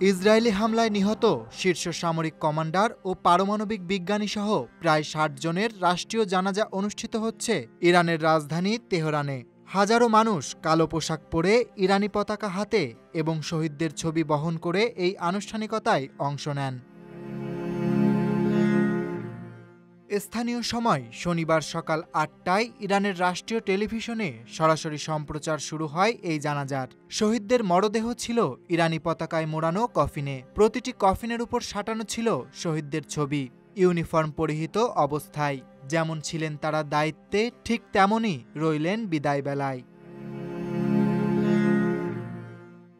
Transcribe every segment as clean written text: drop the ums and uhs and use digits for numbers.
Israeli হামলায় নিহত শীর্ষ সামরিক কমান্ডার ও পারমাণবিক বিজ্ঞানীসহ প্রায় ৬০ জনের রাষ্ট্রীয় জানাজা অনুষ্ঠিত হচ্ছে ইরানের রাজধানী তেহরানে। হাজারো মানুষ কালো পোশাক পরে ইরানি পতাকা হাতে এবং শহীদদের ছবি বহন করে এই আনুষ্ঠানিকতায় অংশ নেন। স্থানীয় সময় শনিবার সকাল ৮টায় ইরানের রাষ্ট্রীয় টেলিভিশনে সরাসরি সম্প্রচার শুরু হয় এই জানাজার। শহীদদের মরদেহ ছিল ইরানি পতাকায় মোড়ানো কফিনে। প্রতিটি কফিনের উপর সাঁটানো ছিল শহীদদের ছবি। ইউনিফর্ম পরিহিত অবস্থায় যেমন ছিলেন তারা দায়িত্বে, ঠিক তেমনই রইলেন বিদায় বেলায়।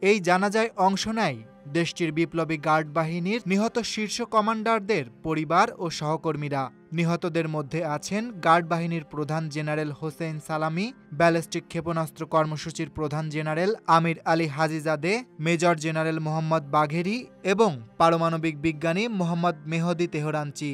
এই জানাজায় অংশ নেয় দেশটির বিপ্লবী গার্ড বাহিনীর নিহত শীর্ষ কমান্ডারদের পরিবার ও সহকর্মীরা। নিহতদের মধ্যে আছেন গার্ড বাহিনীর প্রধান জেনারেল হোসেইন সালামি, ব্যালিস্টিক ক্ষেপণাস্ত্র কর্মসূচির প্রধান general Amir Ali Hajizadeh, major general Mohammad Bagheri এবং পারমাণবিক বিজ্ঞানী মোহাম্মদ মেহদি তেহরানচি।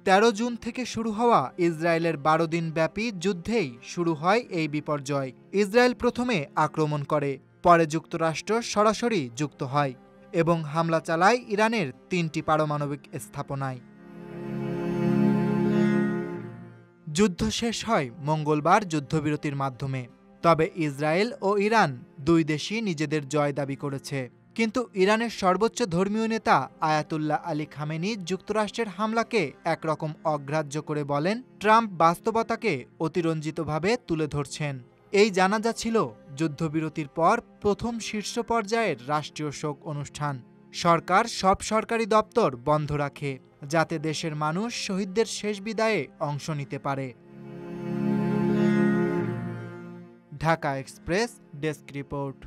১৩ জুন থেকে শুরু হওয়া ইসরায়েলের ১২ দিনব্যাপী যুদ্ধেই শুরু হয় এই বিপর্যয়। ইসরায়েল প্রথমে আক্রমণ করে, পরে যুক্তরাষ্ট্র সরাসরি যুক্ত হয় এবং হামলা চালায় ইরানের ৩টি পারমাণবিক স্থাপনায়। যুদ্ধ শেষ হয় মঙ্গলবার যুদ্ধবিরতির মাধ্যমে। তবে ইসরায়েল ও ইরান দুই দেশই নিজেদের জয় দাবি করেছে। কিন্তু ইরানের সর্বোচ্চ ধর্মীয় নেতা আয়াতুল্লাহ আলী খামেনি যুক্তরাষ্ট্রের হামলাকে একরকম অগ্রাহ্য করে বলেন, ট্রাম্প বাস্তবতাকে অতিরঞ্জিতভাবে তুলে ধরছেন। এই জানাজা ছিল যুদ্ধবিরতির পর প্রথম শীর্ষ পর্যায়ের রাষ্ট্রীয় শোক অনুষ্ঠান। সরকার সব সরকারি দপ্তর বন্ধ রাখে যাতে দেশের মানুষ শহীদদের শেষ বিদায়ে অংশ নিতে পারে। Dhaka express desk report.